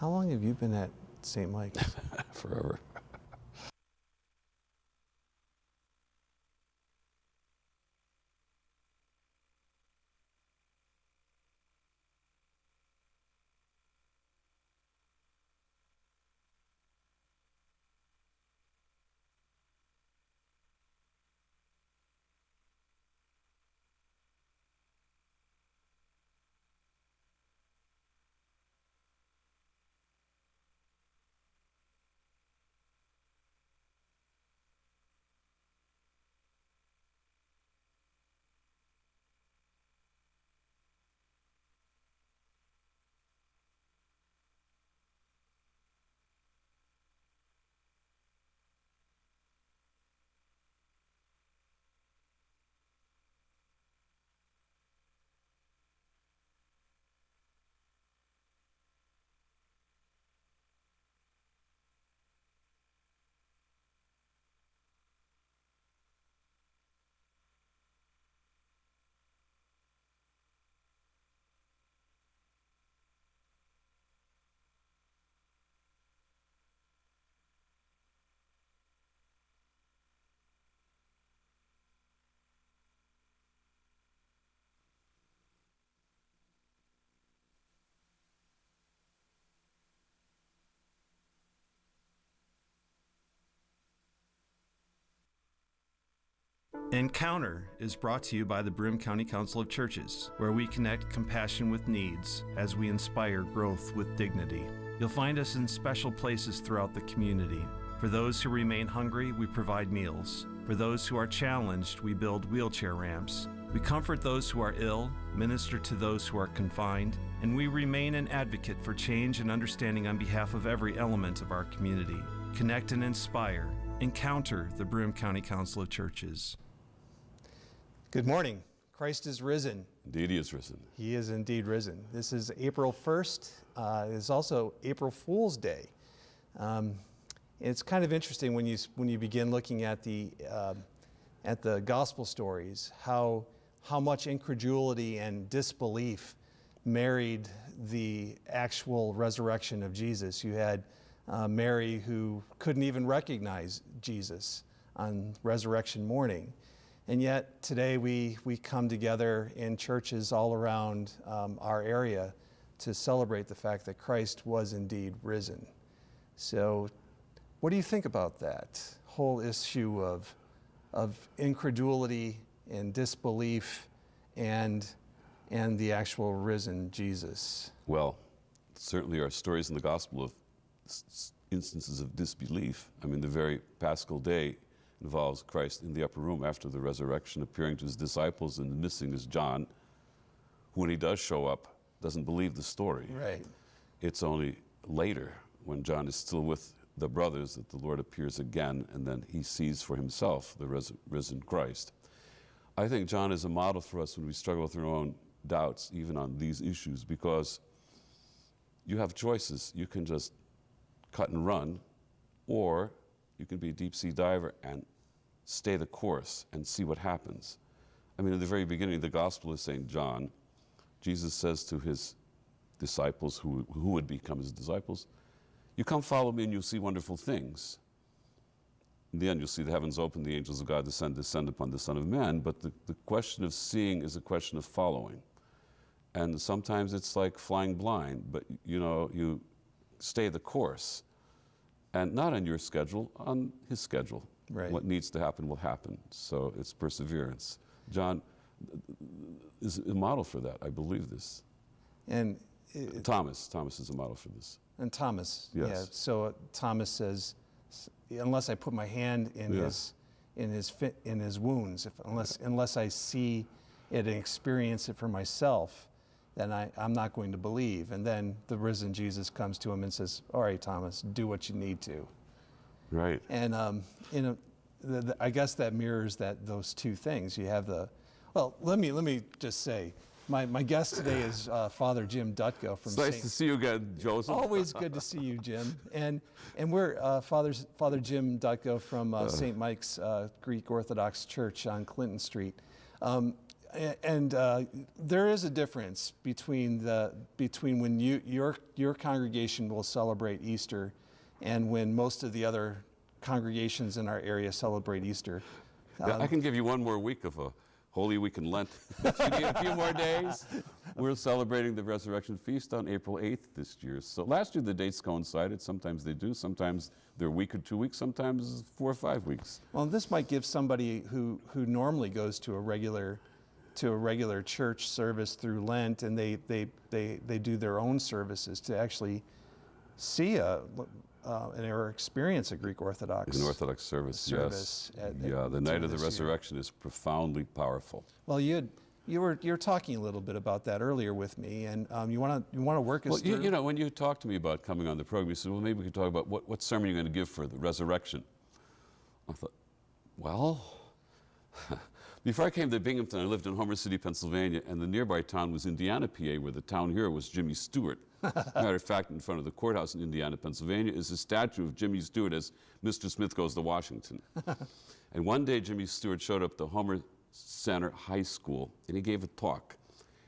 How long have you been at St. Mike's? Forever. Encounter is brought to you by the Broome County Council of Churches, where we connect compassion with needs as we inspire growth with dignity. You'll find us in special places throughout the community. For those who remain hungry, we provide meals. For those who are challenged, we build wheelchair ramps. We comfort those who are ill, minister to those who are confined, and we remain an advocate for change and understanding on behalf of every element of our community. Connect and inspire. Encounter the Broome County Council of Churches. Good morning. Christ is risen. Indeed, he is risen. He is indeed risen. This is April 1st. It is also April Fool's Day. It's kind of interesting when you begin looking at the gospel stories, how much incredulity and disbelief married the actual resurrection of Jesus. You had Mary, who couldn't even recognize Jesus on resurrection morning. And yet today we come together in churches all around our area to celebrate the fact that Christ was indeed risen. So what do you think about that whole issue of incredulity and disbelief and the actual risen Jesus? Well, certainly our stories in the gospel of instances of disbelief. I mean, the very Paschal day involves Christ in the upper room after the resurrection, appearing to his disciples, and missing is John, who, when he does show up, doesn't believe the story. Right. It's only later, when John is still with the brothers, that the Lord appears again, and then he sees for himself the risen Christ. I think John is a model for us when we struggle with our own doubts, even on these issues, because you have choices. You can just cut and run, or you can be a deep sea diver and stay the course and see what happens. I mean, in the very beginning of the Gospel of St. John, Jesus says to his disciples, who would become his disciples, "You come follow me and you'll see wonderful things." In the end, you'll see the heavens open, the angels of God descend upon the Son of Man. But the question of seeing is a question of following. And sometimes it's like flying blind, but you stay the course. And not on your schedule, on his schedule. Right. What needs to happen will happen. So it's perseverance. John is a model for that. I believe this. And Thomas is a model for this. And Thomas, Yes. yeah. So Thomas says, unless I put my hand in his wounds, unless I see it and experience it for myself, then I'm not going to believe. And then the risen Jesus comes to him and says, "All right, Thomas, do what you need to." Right. And I guess that mirrors those two things. You have let me just say, my guest today is Father Jim Dutko from. It's nice to see you again, Joseph. Always good to see you, Jim. And we're Father Jim Dutko from St. Mike's Greek Orthodox Church on Clinton Street. And there is a difference between when your congregation will celebrate Easter and when most of the other congregations in our area celebrate Easter. I can give you one more week of a Holy Week in Lent. If you need a few more days. We're celebrating the Resurrection Feast on April 8th this year. So last year the dates coincided. Sometimes they do. Sometimes they're a week or 2 weeks. Sometimes 4 or 5 weeks. Well, this might give somebody who normally goes to a regular church service through Lent, and they do their own services to actually see or experience a Greek Orthodox. An Orthodox service, yes. The night of the resurrection is profoundly powerful. Well, you were talking a little bit about that earlier with me, and you want to work us through. You know, when you talked to me about coming on the program, you said, well, maybe we could talk about what sermon you're going to give for the resurrection. I thought, well, before I came to Binghamton, I lived in Homer City, Pennsylvania, and the nearby town was Indiana, PA, where the town hero was Jimmy Stewart. Matter of fact, in front of the courthouse in Indiana, Pennsylvania, is a statue of Jimmy Stewart as Mr. Smith Goes to Washington. And one day, Jimmy Stewart showed up to Homer Center High School, and he gave a talk.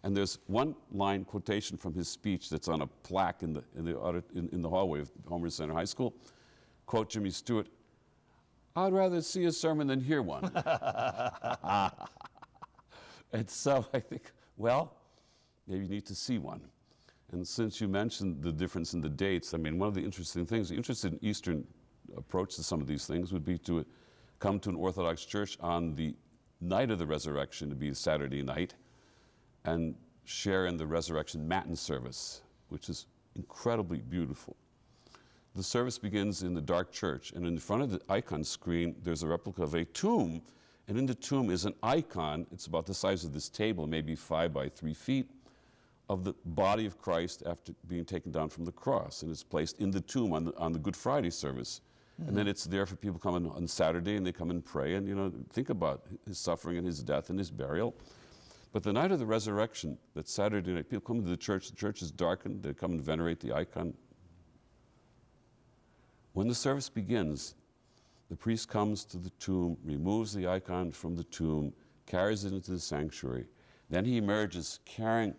And there's one line quotation from his speech that's on a plaque in the hallway of Homer Center High School. Quote Jimmy Stewart, "I'd rather see a sermon than hear one." And so I think, well, maybe you need to see one. And since you mentioned the difference in the dates, I mean, one of the interesting things, interested in Eastern approach to some of these things would be to come to an Orthodox church on the night of the resurrection, to be a Saturday night, and share in the resurrection matin service, which is incredibly beautiful. The service begins in the dark church, and in front of the icon screen, there's a replica of a tomb, and in the tomb is an icon. It's about the size of this table, maybe 5 by 3 feet, of the body of Christ after being taken down from the cross, and it's placed in the tomb on the Good Friday service. Mm-hmm. And then it's there for people coming on Saturday, and they come and pray and, you know, think about his suffering and his death and his burial. But the night of the resurrection, that Saturday night, people come to the church is darkened, they come and venerate the icon. When the service begins, the priest comes to the tomb, removes the icon from the tomb, carries it into the sanctuary. Then he emerges carrying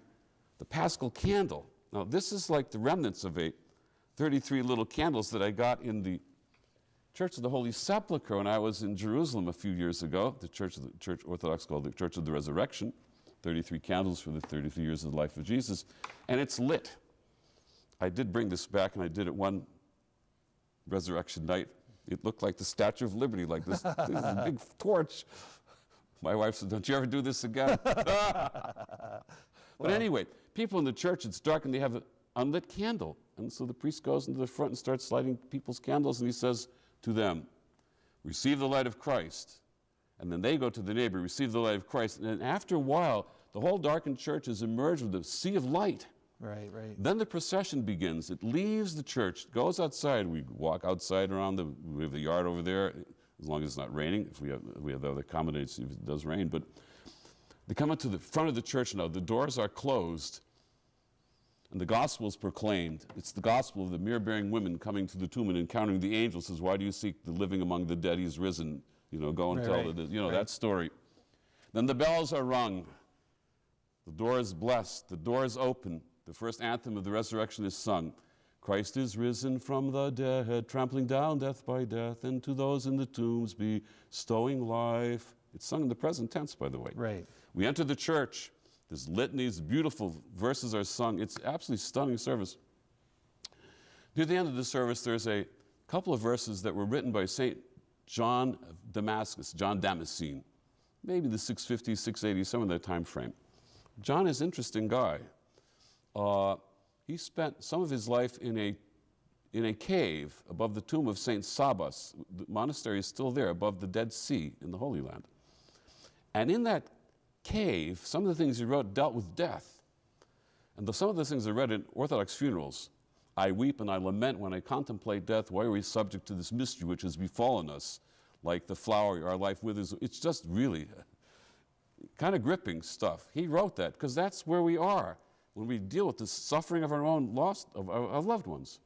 the Paschal candle. Now, this is like the remnants of 33 little candles that I got in the Church of the Holy Sepulchre when I was in Jerusalem a few years ago, the Church Orthodox called the Church of the Resurrection, 33 candles for the 33 years of the life of Jesus, and it's lit. I did bring this back, and I did it one resurrection night. It looked like the Statue of Liberty, like this big torch. My wife said, "Don't you ever do this again." But anyway, people in the church, it's dark, and they have an unlit candle. And so the priest goes into the front and starts lighting people's candles, and he says to them, "Receive the light of Christ." And then they go to the neighbor, "Receive the light of Christ." And then after a while, the whole darkened church is emerged with a sea of light. Right. Then the procession begins. It leaves the church, goes outside. We walk outside we have the yard over there, as long as it's not raining. If we have the other accommodations, if it does rain. But they come up to the front of the church now. The doors are closed, and the gospel is proclaimed. It's the gospel of the myrrh-bearing women coming to the tomb and encountering the angel. Says, "Why do you seek the living among the dead? He is risen." You know, go and tell that story. Then the bells are rung. The door is blessed. The door is open. The first anthem of the resurrection is sung. Christ is risen from the dead, trampling down death by death, and to those in the tombs bestowing life. It's sung in the present tense, by the way. Right. We enter the church. There's litanies, beautiful verses are sung. It's absolutely stunning service. Near the end of the service, there's a couple of verses that were written by St. John of Damascus, John Damascene, maybe the 650s, 680s, some of that time frame. John is an interesting guy. He spent some of his life in a cave above the tomb of St. Sabas. The monastery is still there above the Dead Sea in the Holy Land. And in that cave, some of the things he wrote dealt with death. And some of the things I read in Orthodox funerals, "I weep and I lament when I contemplate death. Why are we subject to this mystery which has befallen us? Like the flower, our life withers." It's just really kind of gripping stuff. He wrote that because that's where we are when we deal with the suffering of our own loss of our loved ones.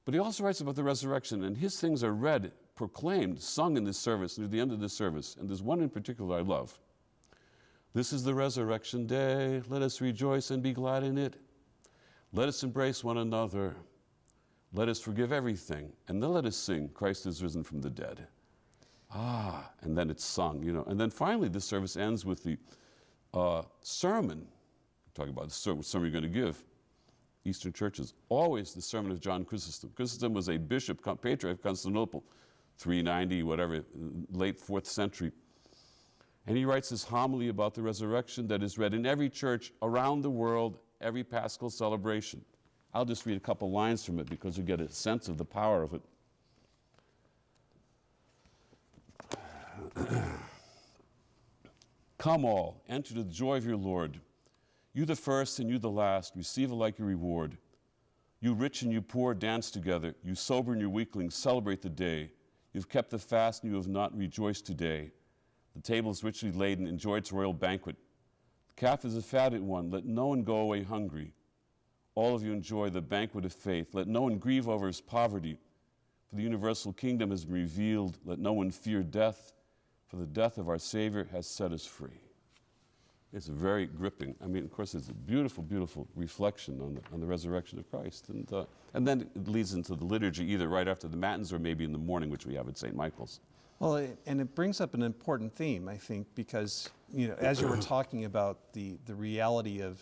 But he also writes about the resurrection, and his things are read, proclaimed, sung in this service, near the end of this service. And there's one in particular I love. This is the resurrection day. Let us rejoice and be glad in it. Let us embrace one another. Let us forgive everything. And then let us sing, Christ is risen from the dead. And then it's sung, you know. And then finally, the service ends with the sermon. Talking about the sermon you're going to give. Eastern churches, always the sermon of John Chrysostom. Chrysostom was a bishop, patriarch of Constantinople, 390, whatever, late 4th century. And he writes this homily about the resurrection that is read in every church around the world, every Paschal celebration. I'll just read a couple lines from it because you get a sense of the power of it. Come all, enter the joy of your Lord. You the first and you the last, receive alike your reward. You rich and you poor, dance together. You sober and you weakling, celebrate the day. You've kept the fast and you have not rejoiced today. The table is richly laden, enjoy its royal banquet. The calf is a fatted one, let no one go away hungry. All of you enjoy the banquet of faith. Let no one grieve over his poverty, for the universal kingdom has been revealed. Let no one fear death, for the death of our Savior has set us free. It's very gripping. I mean, of course, it's a beautiful, beautiful reflection on the resurrection of Christ. And then it leads into the liturgy, either right after the Matins or maybe in the morning, which we have at St. Michael's. Well, and it brings up an important theme, I think, because, you know, as you were talking about the reality of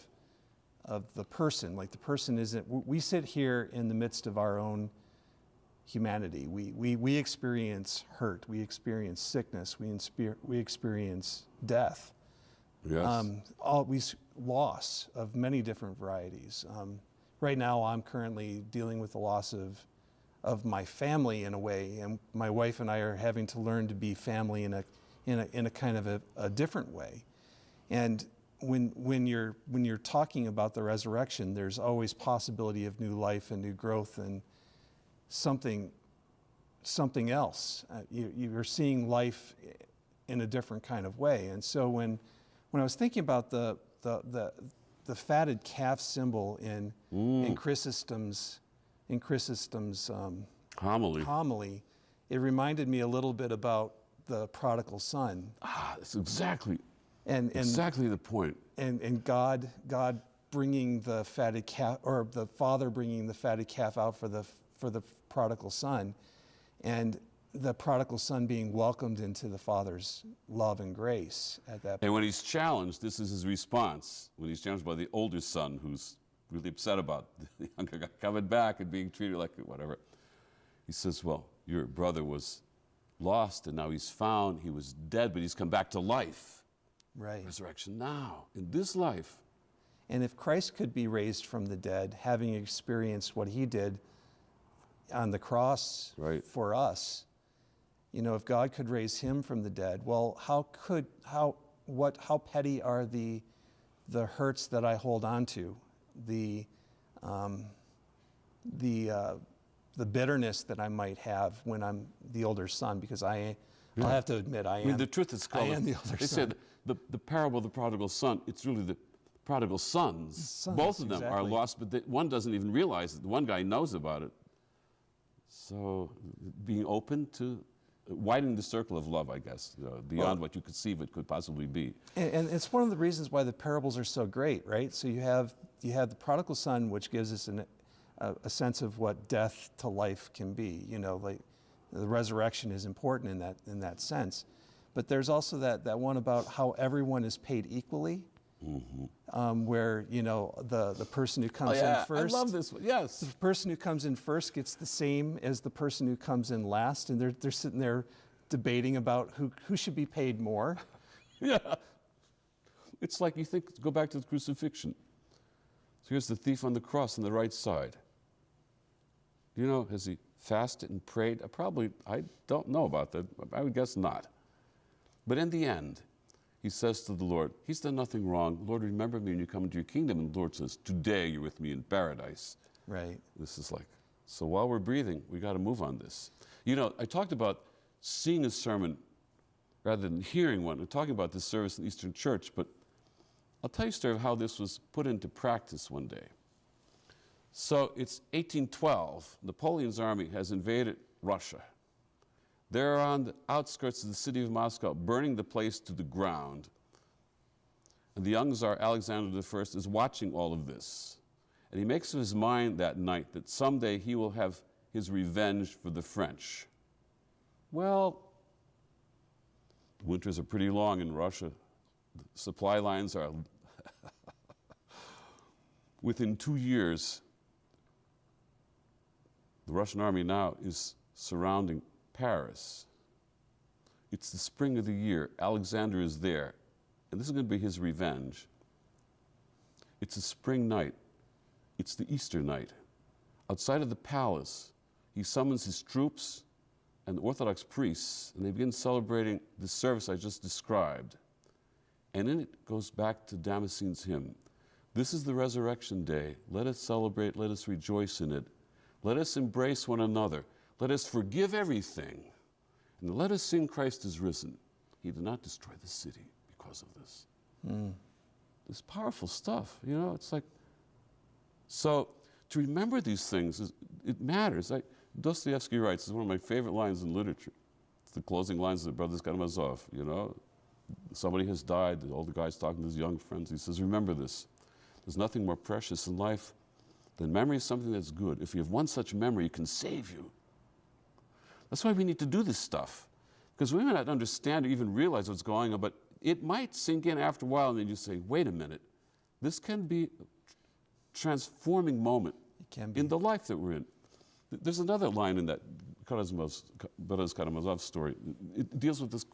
the person, like the person isn't, we sit here in the midst of our own humanity. We experience hurt, we experience sickness, we experience death. Yes. Always loss of many different varieties. Right now, I'm currently dealing with the loss of my family in a way, and my wife and I are having to learn to be family in a kind of a different way. And when you're talking about the resurrection, there's always possibility of new life and new growth and something else. You're seeing life in a different kind of way. And so when I was thinking about the fatted calf symbol in Chrysostom's homily, it reminded me a little bit about the prodigal son. That's exactly the point. And God bringing the fatted calf, or the father bringing the fatted calf out for the prodigal son, and the prodigal son being welcomed into the father's love and grace at that point. And when he's challenged, this is his response. When he's challenged by the older son, who's really upset about the younger guy coming back and being treated like whatever, he says, well, your brother was lost and now he's found. He was dead, but he's come back to life. Right. Resurrection now, in this life. And if Christ could be raised from the dead, having experienced what he did on the cross for us, you know, if God could raise him from the dead, well, how petty are the hurts that I hold on to, the bitterness that I might have when I'm the older son, because I'll have to admit I am. The truth is called. I am the older they son. said the parable of the prodigal son. It's really the prodigal sons. Both of them are lost, but one doesn't even realize it. The one guy knows about it. So being open to widening the circle of love, I guess, beyond what you conceive it could possibly be. And it's one of the reasons why the parables are so great, right? So you have the prodigal son, which gives us a sense of what death to life can be. You know, like the resurrection is important in that sense. But there's also that one about how everyone is paid equally. Mm-hmm. Where, you know, the person who comes in first. I love this one. Yes. The person who comes in first gets the same as the person who comes in last, and they're sitting there debating about who should be paid more. Yeah. It's like go back to the crucifixion. So here's the thief on the cross on the right side. You know, has he fasted and prayed? I don't know about that. I would guess not. But in the end, he says to the Lord, he's done nothing wrong. Lord, remember me when you come into your kingdom. And the Lord says, today you're with me in paradise. Right. This is like, so while we're breathing, we got to move on this. You know, I talked about seeing a sermon rather than hearing one. We're talking about this service in the Eastern Church, but I'll tell you a story of how this was put into practice one day. So it's 1812. Napoleon's army has invaded Russia. They're on the outskirts of the city of Moscow, burning the place to the ground. And the young Tsar Alexander I is watching all of this. And he makes up his mind that night that someday he will have his revenge for the French. Well, the winters are pretty long in Russia. The supply lines are within 2 years. The Russian army now is surrounding Paris. It's the spring of the year. Alexander is there. And this is going to be his revenge. It's a spring night. It's the Easter night. Outside of the palace, he summons his troops and the Orthodox priests, and they begin celebrating the service I just described. And then it goes back to Damascene's hymn. This is the resurrection day. Let us celebrate, let us rejoice in it. Let us embrace one another. Let us forgive everything. And let us sing Christ is risen. He did not destroy the city because of this. It's powerful stuff, you know, it's like, so to remember these things, it matters. Dostoevsky writes, it's one of my favorite lines in literature. It's the closing lines of the Brothers Karamazov, you know. Somebody has died, the older guy's talking to his young friends. He says, remember this, there's nothing more precious in life than memory of something that's good. If you have one such memory, it can save you. That's why we need to do this stuff. Because we may not understand or even realize what's going on, but it might sink in after a while, and then you say, wait a minute, this can be a transforming moment in the life that we're in. There's another line in that Brothers Karamazov story. It deals with this,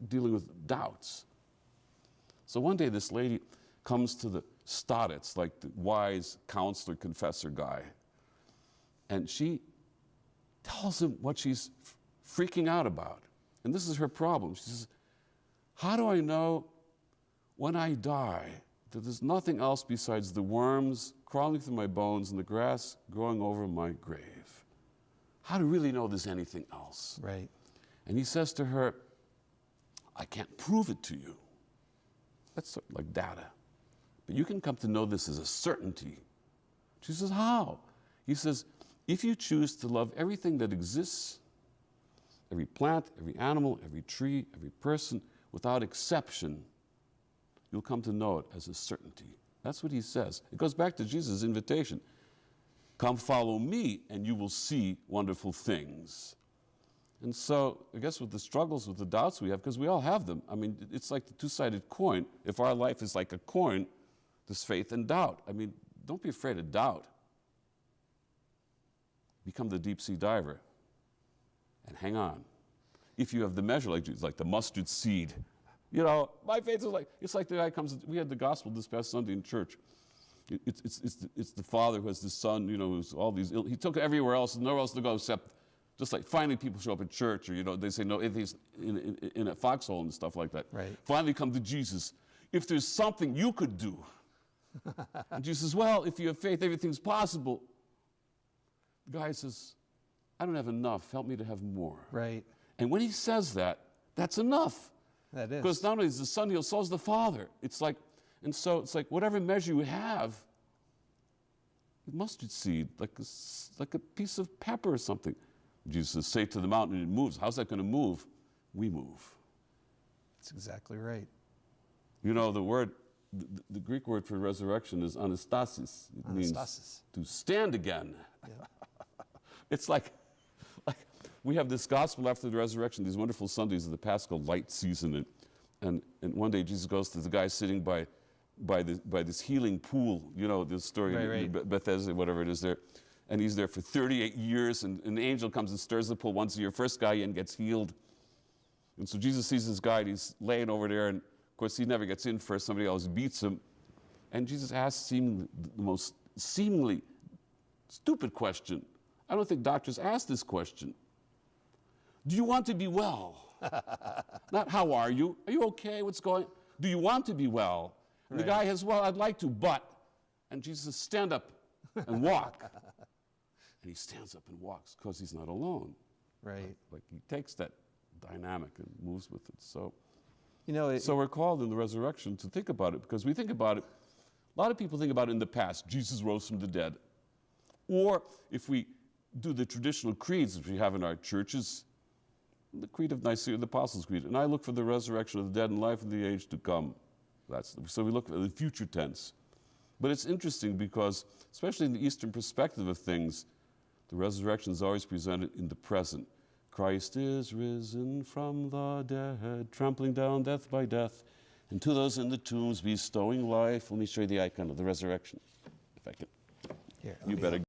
dealing with doubts. So one day this lady comes to the starets, like the wise counselor, confessor guy, and she tells him what she's freaking out about. And this is her problem. She says, how do I know when I die that there's nothing else besides the worms crawling through my bones and the grass growing over my grave? How do you really know there's anything else? Right. And he says to her, I can't prove it to you. That's sort of like data. But you can come to know this as a certainty. She says, how? He says, if you choose to love everything that exists, every plant, every animal, every tree, every person, without exception, you'll come to know it as a certainty. That's what he says. It goes back to Jesus' invitation. Come follow me and you will see wonderful things. And so I guess with the struggles, with the doubts we have, because we all have them. I mean, it's like the two-sided coin. If our life is like a coin, there's faith and doubt. I mean, don't be afraid of doubt. Become the deep sea diver and hang on. If you have the measure like Jesus, like the mustard seed, you know, my faith is like, it's like the guy comes, we had the gospel this past Sunday in church. It's the father who has the son, you know, who's all these, he took everywhere else, nowhere else to go except, just like finally people show up at church, or, you know, they say no, atheists in a foxhole and stuff like that. Right. Finally come to Jesus. If there's something you could do. And Jesus says, well, if you have faith, everything's possible. The guy says, I don't have enough. Help me to have more. Right. And when he says that, that's enough. That is. Because not only is the Son healed, so is the Father. It's like, and so it's like whatever measure you have, mustard seed, like a piece of pepper or something. Jesus says, say to the mountain, it moves. How's that going to move? We move. That's exactly right. You know, the word, the Greek word for resurrection is anastasis. It means to stand again. Yeah. It's like we have this gospel after the resurrection, these wonderful Sundays of the Paschal light season, and one day Jesus goes to the guy sitting by this healing pool, you know, this story in Bethesda, whatever it is there, and he's there for 38 years, and an angel comes and stirs the pool once a year. First guy in gets healed, and so Jesus sees this guy, and he's laying over there, and of course he never gets in first, somebody else beats him, and Jesus asks the most seemingly stupid question. I don't think doctors ask this question. Do you want to be well? Not how are you? Are you okay? What's going on? Do you want to be well? And the guy has, well, I'd like to, but. And Jesus says, stand up and walk. And he stands up and walks because he's not alone. Right. Like he takes that dynamic and moves with it. So, you know, so we're called in the resurrection to think about it, because we think about it, a lot of people think about it in the past. Jesus rose from the dead. Or if we do the traditional creeds which we have in our churches, the Creed of Nicaea, the Apostles' Creed, and I look for the resurrection of the dead and life in the age to come. So we look at the future tense. But it's interesting because, especially in the Eastern perspective of things, the resurrection is always presented in the present. Christ is risen from the dead, trampling down death by death, and to those in the tombs bestowing life. Let me show you the icon of the resurrection, if I can. Here, You better.